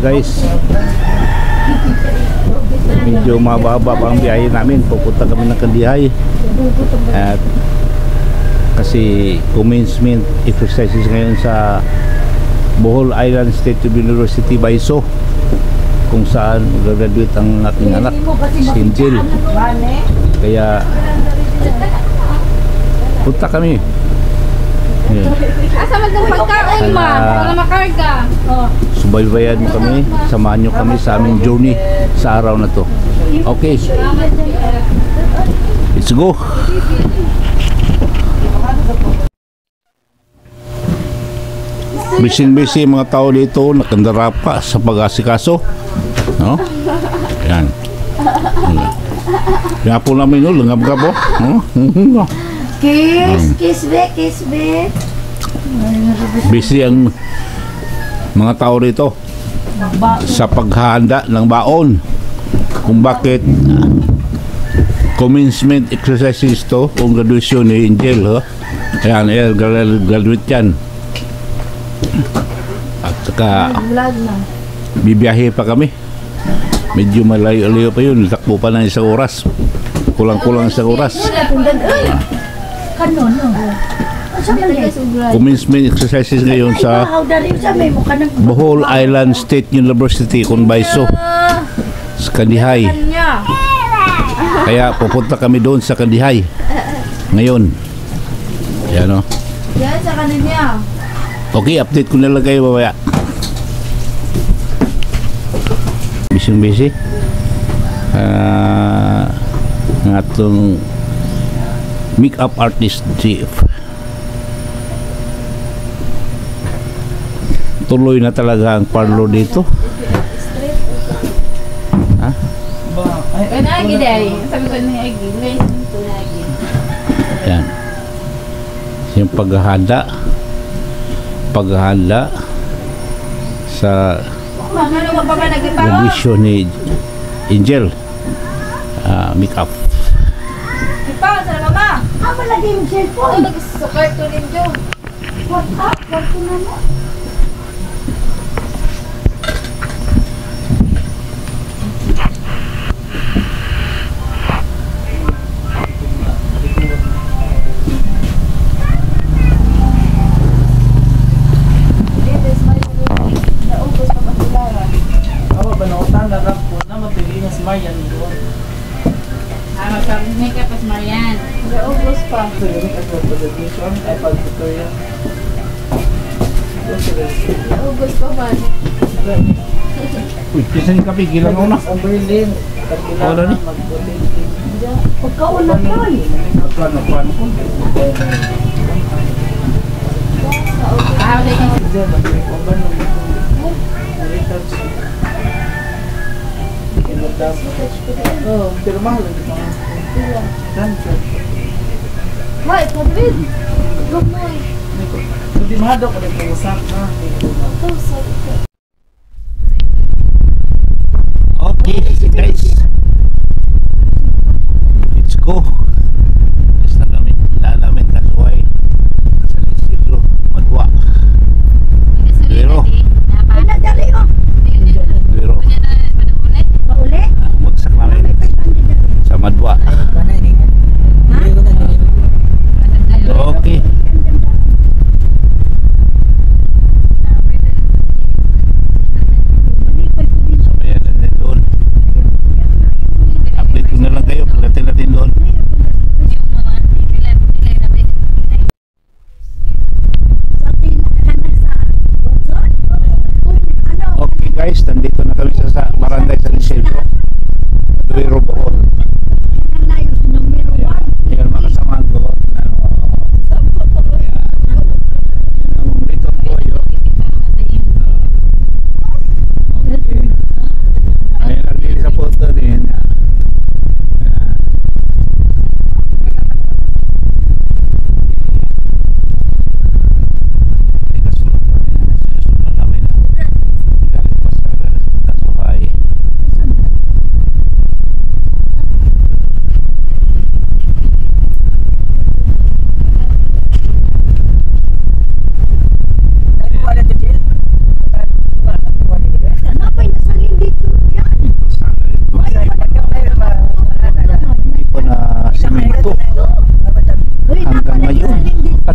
guys, medyo mababa pa ang biyahe namin. Pupunta kami ng Kandihay at kasi commencement exercises ngayon sa Bohol Island State University Baiso, kung saan graduate ang aking anak si Angel. Kaya punta kami. Asa man ng pagkain ma para makarga. Subaybayan mo kami, samahan nyo kami sa aming journey sa araw na to. Okay, let's go. Busy mga tao dito, nakandara pa sa pag-asikaso, no? Yan. Kaya po namin yun, langab ka po, no? Kiss back. Busy ang mga tao dito sa paghahanda ng baon, kung bakit commencement exercises to, kung graduation ni Angel, ayan, graduate yan. At saka bibiyahe pa kami, medyo malayo-layo pa yun, takbo pa ng isang oras, kulang-kulang isang oras. Commencement exercises ngayon sa Bohol Island State University Conbaiso sa Kandihay. Kaya pupunta kami doon sa Kandihay ngayon. Yan o. Yan sa kanina. Okay, update ko na lang kayo mamaya. Busy ng atong make-up artist chief. Tuloy na talaga ang parlo dito. Ha? Agi day. Sabi ko na agi. Yan. Yung paghahanda sa graduation ni Angel, make-up. Ipa, sa mama. Apa lagi yung cellphone? Nag-sukar to rin dyan. What up? What na mo? Marian doon. Magpa-makeup as Marian. Naubos pa. So, yung pag-graduation ay pag-tutorial. Naubos pa ba? Uy, kisan yung kape, gilang ako na. Ang Berlin. Wala ni? Pagkauna pa eh. Plano. Wala kang Oh, pero mahal ang mga Why, Padrid? Gumoy. hindi mahal ko rin pag-usap na. Okay, guys. Let's go. Basta namin kasuhay sa Lisitro, Madwa. Pero Nadali ko. Mauli? magsak namin sa Madwa. Okay.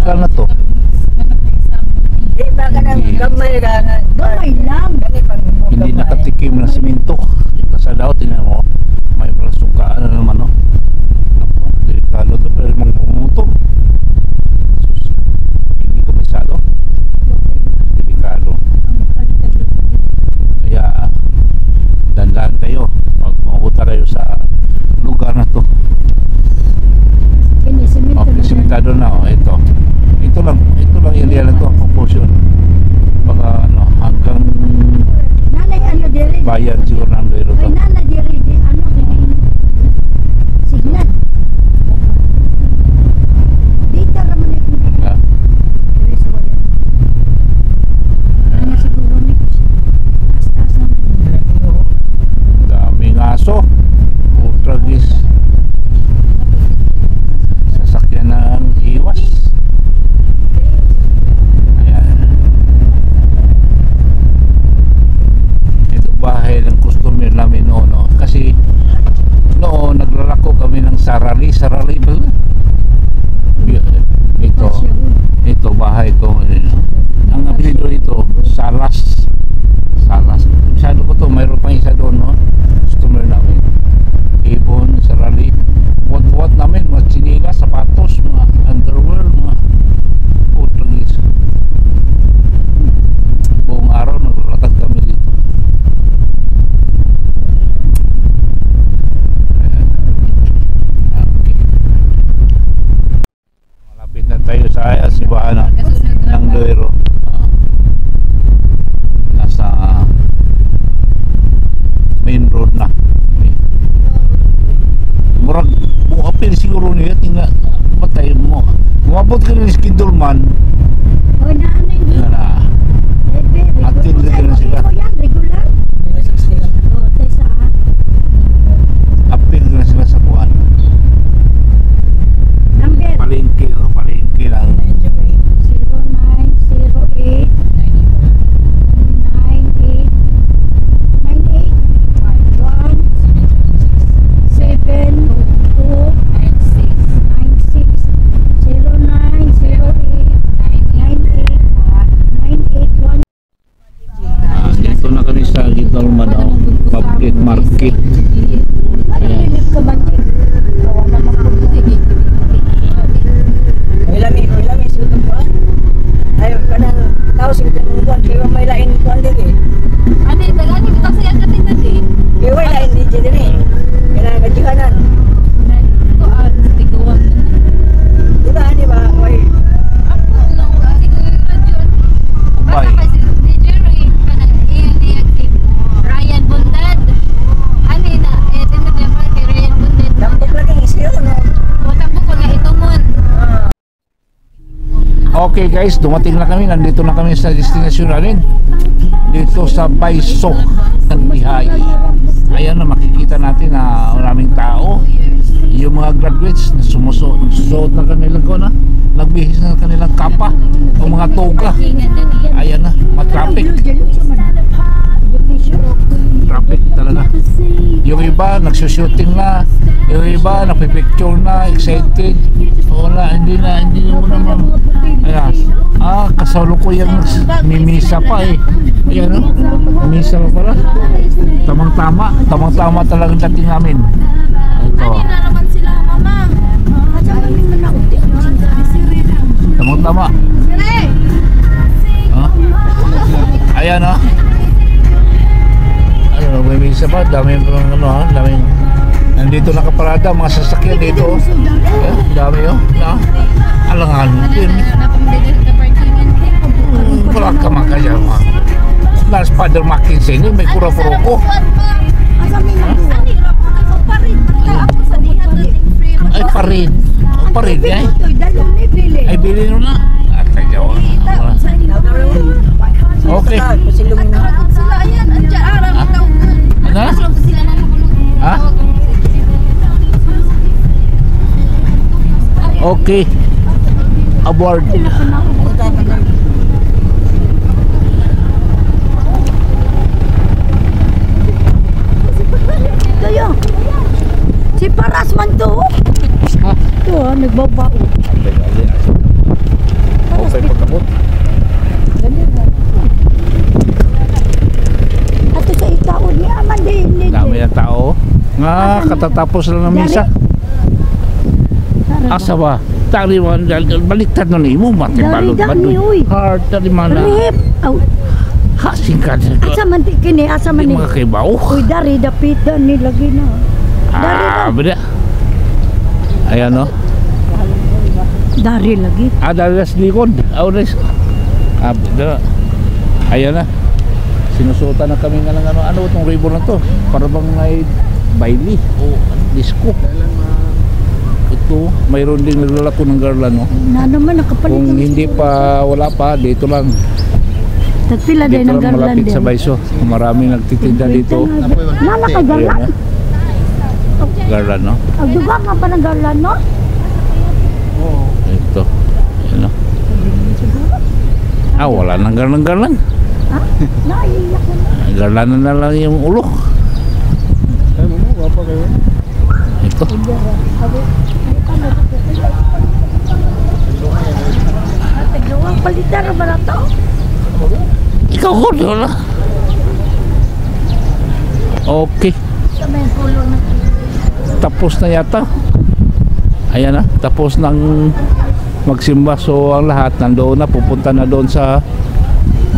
matagal na to. Di ba ka nang gamay ka nga? Gamay lang. Gani pag mo Hindi gamay. nakatikim ng simento. Kasi daw, tingnan mo, may mga sukaan na naman, no? Naku, delikado to, pero mga motor. Sus, hindi kabisado. Delikado. Kaya, dandan kayo pag mabuta kayo sa lugar na to. Okay, simentado na, oh, ito. Ito lang area na to, ang proportion. Baka, ano, hanggang Nanay ano diri? bayan siguro ng Duero to. Ay nanay diri di ano kini? Signal. Dita ra man ito. Ah, Diri sa wala. Ano siguro ni taas naman. daming aso. Ultragis. Sasakyan ng iwas. Ayan. Ito bahay ng customer namin noon, no? Kasi noon naglalako kami ng sarali ba? Ito bahay ito. Ang apelido nito Salas. Masyado ko to, mayroon pang isa doon, no? Customer namin. Ibon, sarali. Buat namin, mga chinila, sapatos, mga underwear, mga putragis. Buong araw naglalatag kami dito. Ayan. Okay. Malapit na tayo sa simbahan ng Duero. Nasa main road na. Murag apil siguro niya tingnan patay mo. Umabot ka rin Skindulman. O nanay ni. Yan na. Atin ka na sila. Yan regular. O tay sa Apil ka na sila sa kuhan. number Palengke lang. 0908 Dito na kami sa Skindulman, oh. Public market. Ayan. May lami siya itong buwan. Ayaw ka nang tao siya itong buwan. Kaya may lain buwan din eh. Ano, dagani kita sa yagatin na din. Kaya may lain din dyan eh. Kaya nagajihanan. Ito, tiguan na. Di ba? May Ako lang, siguro radyon. Abay. Basta kasi ni Jerry, iyan niya si Ryan Bundad. Ano na, tinatawag niya pa kay Ryan Bundad. lambok lagi siya. No? Butang buko na ito mo. Okay guys, dumating na kami. Nandito na kami sa destination namin. Dito sa Baisok ng Bihay. Ayan na, makikita natin na maraming tao. Yung mga graduates na sumusuot na kanilang nagbihis na kanilang kapa o mga toga. Ayan na, matraffic. Traffic talaga. Yung iba nagsushooting na, yung iba nagpipicture na, excited. Wala, hindi mo naman. Ayan, kasalukuyang mimisa pa eh. Ayan o, misa pa pala. Tamang-tama talagang dating namin. Ito, Na naman sila, mama. tamang-tama. Ayan o. Ayun, may misa pa, daming daming. Nandito nakaparada mga sasakyan dito. Dami o. Alangan din. Wala ka man kaya mga. Last Father Mackinson, may kura-puro ko. Ay, parid. Parid yan. Ay, bilhin mo na. At kaya okay. Pasilungin na. Sila, ayan, andyan, araw ito. Ano? Sila na Ha? Okay. Aboard. Kaya, si Paras man to. Ha? Ito nagbabao. pa yung pagkabot. Ato sa ikaon ni aman din. Dami ng tao. Nga, katatapos lang ng misa. Asa ba? Tari mo, baliktad nun mo, matibalog ba Dari-dari, uy. nun? Hard, tari mana. Rip. Aw, Hasing ka. asa man di kini, asa man Di ni. mga kaibaw. Uy, dari dapit ni lagi na. Beda. Ayan no. Dari lagi. Dari sa likod. Res. Beda. Ayan na. Sinusutan na kami nga ng ano itong ribbon na to. Para bang may baili o disco. Ito, mayroon din naglalako ng garland, no? Na naman nakapalit. Kung hindi pa, wala pa, dito lang. Tagpila din Dito ng lang garland malapit din. sa Baiso. Maraming nagtitinda dito. Nala ka garland. Ayan, garland, no? Ang duga nga pa ng garland, no? Ito. Ayan, no? Wala nang garland. Ha? Naiiyak ko na. Garland na lang yung ulo. Ito. Tigawang palitan na ba na to? Ikaw ko doon. Okay. Sa may pulo na. Tapos na yata. Ayan na. Tapos nang magsimba. So ang lahat nandoon na. Pupunta na doon sa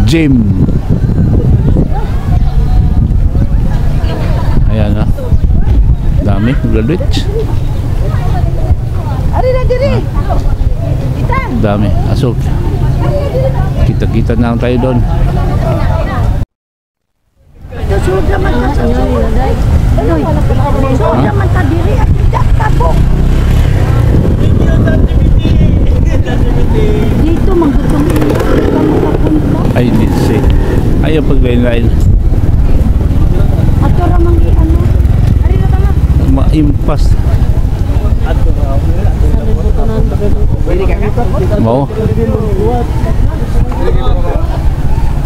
gym. Ayan na. Dami. Graduates. Ari na diri. Dami. Asok. Kita-kita na lang tayo doon. Susud naman ka sa susud. Anoy? Susud naman ka diri at tidak tabok. Dito manggutong iya. Ay, dito si. Ayaw pag-line-line. Ato ramang ano. Ari na tama. Ma-impas. Mo.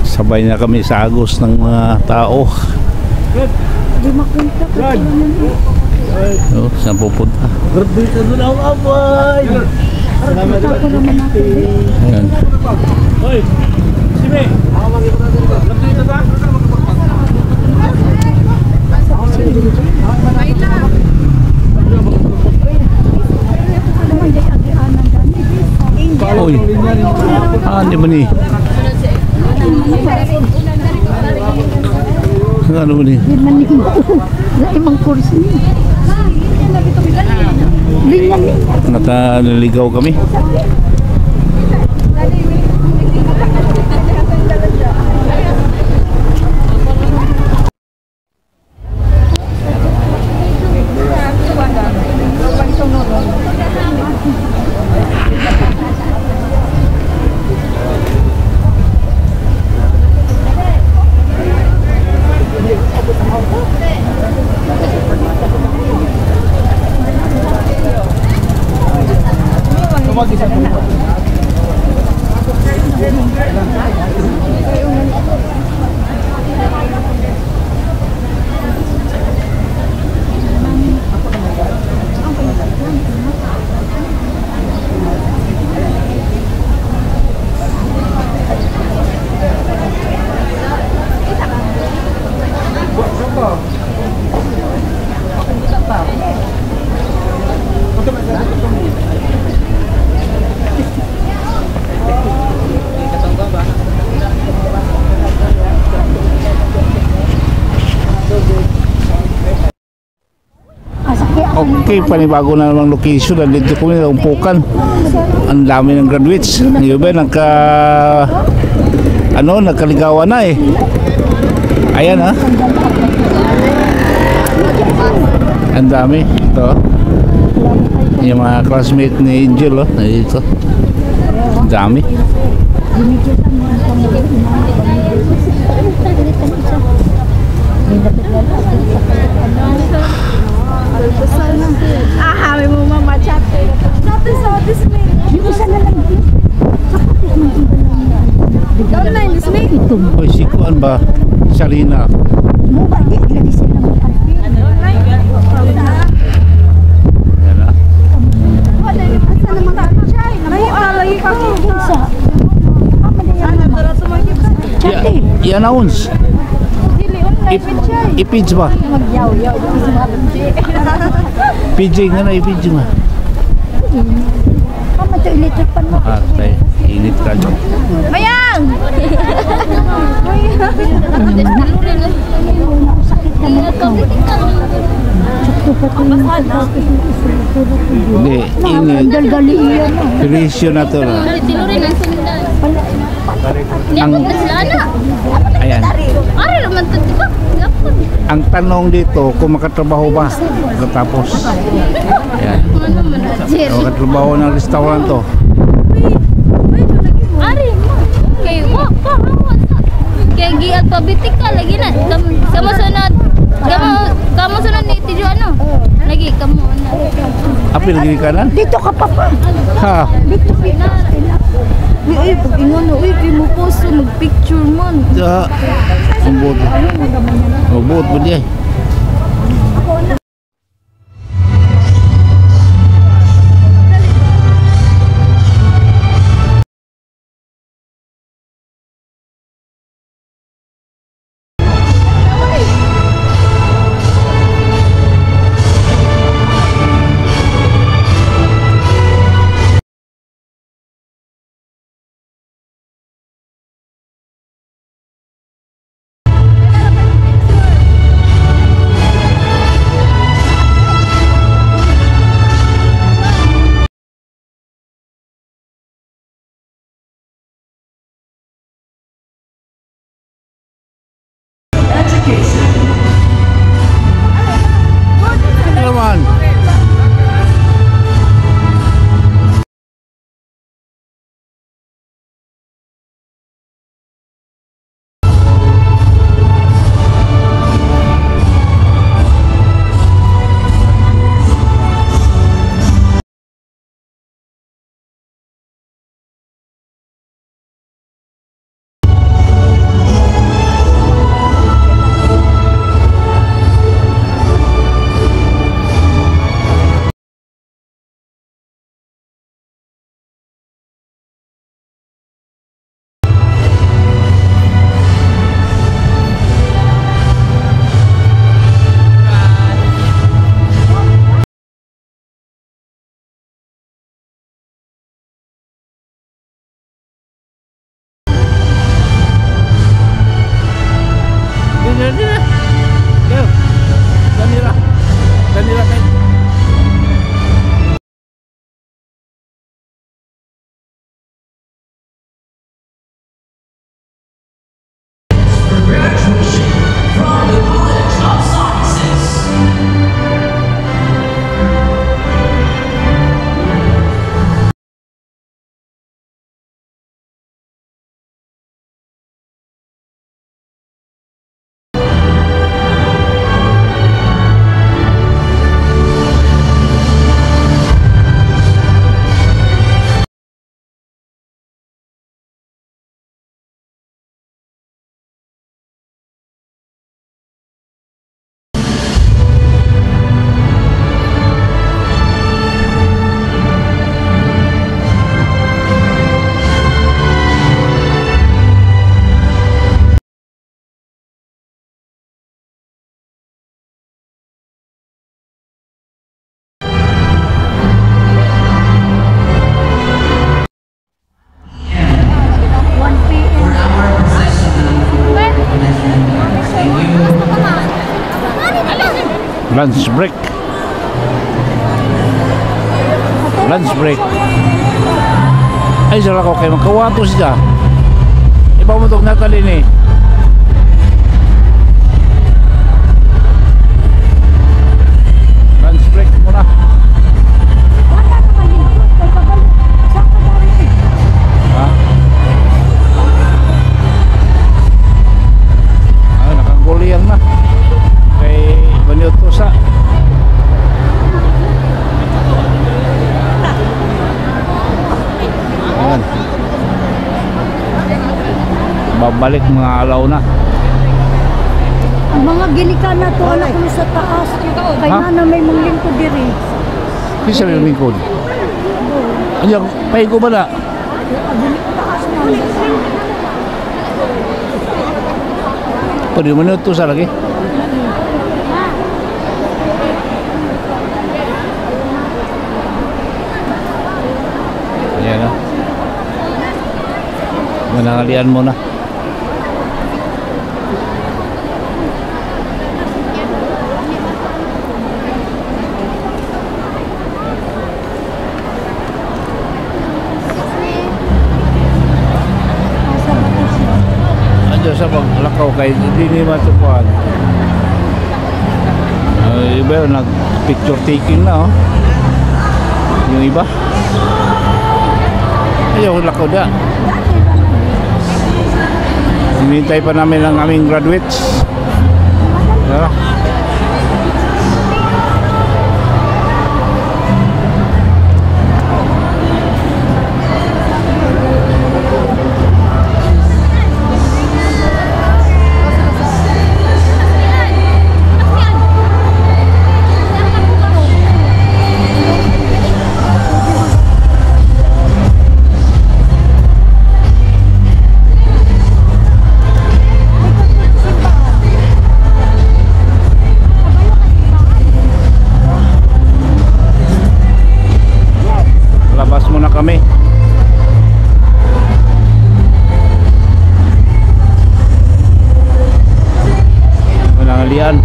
Sabay na kami sa agos ng mga tao. Di makunta ko. Saan pupunta? Dito doon ang abay. Salamat Ako naman ako. Ayan. Hoy, Sime. Ako magkita dito. Dito ba? Uy. Di ba ni? Ano ba ni? Di maning ko. Na imang kursi ni. Linya ni. Nakanaligaw kami. Okay, panibago na namang location. Nandito kami na umpukan. Ang dami ng graduates. Yung ba, nagkaligawan na eh. Ayan ha. Ang dami. Ito. Yung mga classmate ni Angel oh. Dito. Ang dami. May mo mama chat. This me. Yung isa na lang din. Online this me. Oy, sikuan ba? Sarina. Mo ba di lagi sila mag-arti? Ayan ha. Asa naman ka? Lagi ka. Sa I-announce. Dili online man siya. I-page ba? Magyaw-yaw. PJ nga na, i-page nga. Kama to electric pan mo. Ah, tayo. Init ka dyan. Mayang! Hindi, init. Dal-dali iyan. Presyo na to na. Tilurin ang sundan. Ang, ayan. Ari naman to, di ba? Gapon. Ang tanong dito, kung makatrabaho ba? Katapos. Ayan. Ano man, Roger? Makatrabaho ng restaurant to. Ari mo. Kay wa pa hawas. Kay gi alphabetica lagi na. Kamu sunod. Kamu sunod ni Tijo ano? Lagi kamu ano. Apil lagi di kanan? Dito ka pa pa. Ha? Dito pina. Uy, pag ingon uy, kay mo post mag-picture man. Ja. Ambot. Ambot mo di ay. Ano naman? Danila tayo. Lunch break. Lunch break. Ay, sila ko kayo magkawato siya. Iba mo itong natalin eh. Lunch break muna. Ha? Ay, nakangguliang na. Kay Banyutosa. Ayan. Babalik mga alaw na. Ang mga ginika na to, anak ko sa taas. Kaya na may mong lingkod diri. Kisa yung lingkod. Ayan, pahigo ba na? Taas na. Pwede mo nito sa lagi. Ayan na. Manangalian mo na. Sa paglakaw kay hindi ni matupuan. Iba yun, nag-picture taking na, oh. Yung iba. Ayaw, lakaw da. Hinihintay pa namin ang aming graduates. Tara. Labas muna kami. Manangalian.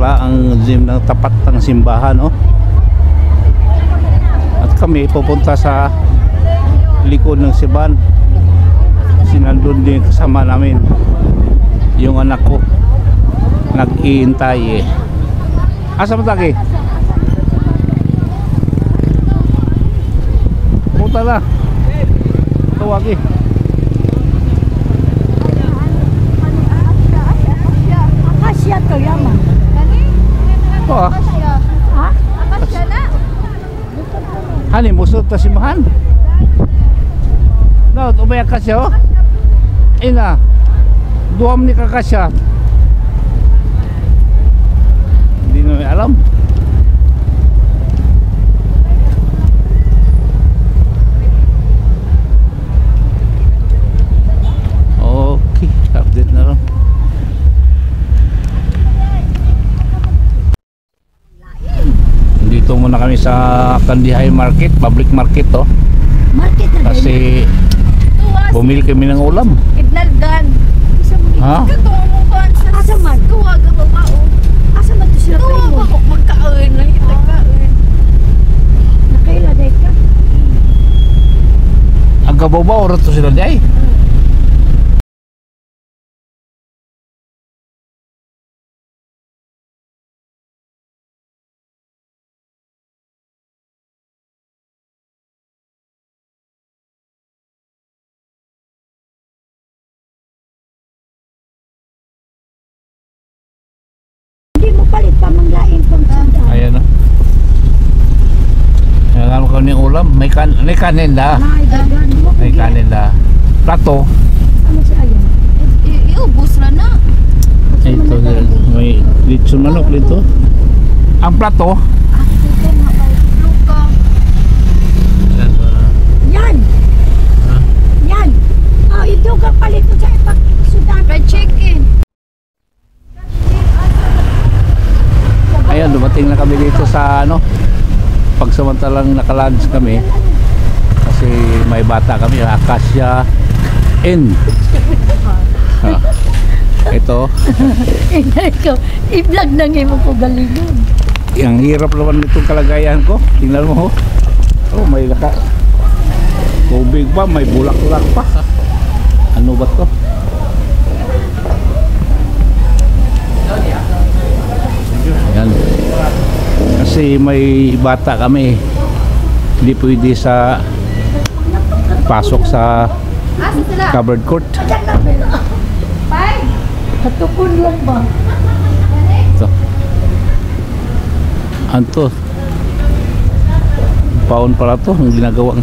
Ang gym ng tapat ng simbahan, oh. At kami pupunta sa likod ng simbahan. Sinandun din kasama namin yung anak ko, nag-iintay, eh. Asa mo taki? Puta na, tawag, eh. Akasya to yaman. Oh, Ha? Akasya na. hani musod ta simbahan. No, ubay akasya, oh. Ina, duwam ni kakasya. Hindi namin alam. Okay, update na lang. Dito muna kami sa Kandihay Market, public market, oh. Market na din. Kasi bumili kami ng ulam. Idnaldan. Ha? Katumukan sa Asa man? tuwag ang babao. Asa man to sila Tuwag kayo? ako magkaon lang itagkaon. Nakailaday ka? Ang gabaw oras to sila day. Hindi mo palit pa manglain pang sandal. Ayan, oh. Ayan, ano kami ulam? May kanin da. May dagan mo. May kanin da. Plato. Ano sa ayan? Iubos na na. Ito, may litson manok dito. Ang plato. Luka. Yan! Yan! Oh, ito ka palit ko sa ipag-sudan. Fried chicken. Ayan, dumating na kami dito sa ano, pagsamantalang naka-lunch kami kasi may bata kami, Akasya Inn. Ito, Ikaw, i-vlog na ngayon mo po galingon. ang hirap naman nitong kalagayan ko. Tingnan mo, oh, may laka. Tubig pa, may bulak-bulak pa. Ano ba to? Ayan. Kasi may bata kami. Hindi pwede sa pasok sa covered court. Katukon lang ba? Ito. Anto. Paon pala to, ang ginagawang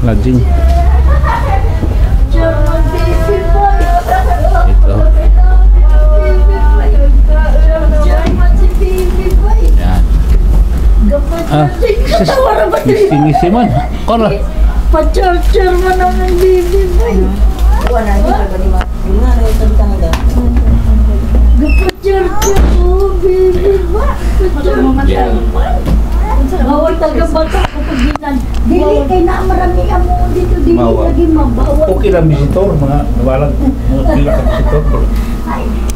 lodging. German baby boy. Ito. German si baby boy. Yan. Gapat Ah, natin. Katawaran ba ito? Singisi man. Kora. Pa-German ang baby boy. Wala na dito ba di ba? Yung nga na yung Canada. Gapat-German oh baby boy. Pa-German. Bawal talaga bata kapag ginan. Dili kay na marami amo dito dili Bawal. lagi mabawal. Okay lang visitor, mga nawalag. Mga pila ka visitor.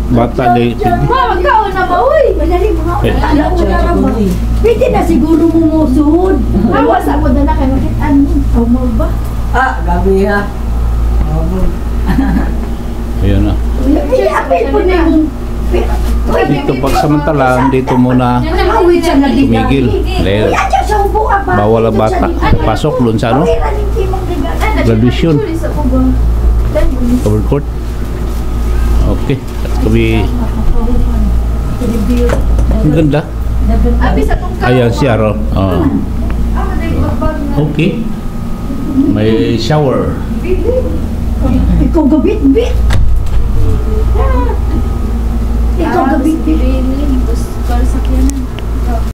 Bata din. Mama, ikaw na ba? Uy, madali mga Eh. tala ko na ba? Pwede na siguro mumusuhod. Awas ako na na kayo. Bakit ano? Mo ba? Ah, gabi ha. Ayun na. Hindi, apil po na yung... Dito pagsamantala, dito muna Awit siya na di tumigil. Dahil bawal ang bata pasok doon sa ano? Graduation. Covered court. Okay. At kami, ang ganda. Ayan siya ro. Okay. May shower. Ikaw gabit-bit. Ikaw gabit-bit. Really? Para sa kanya.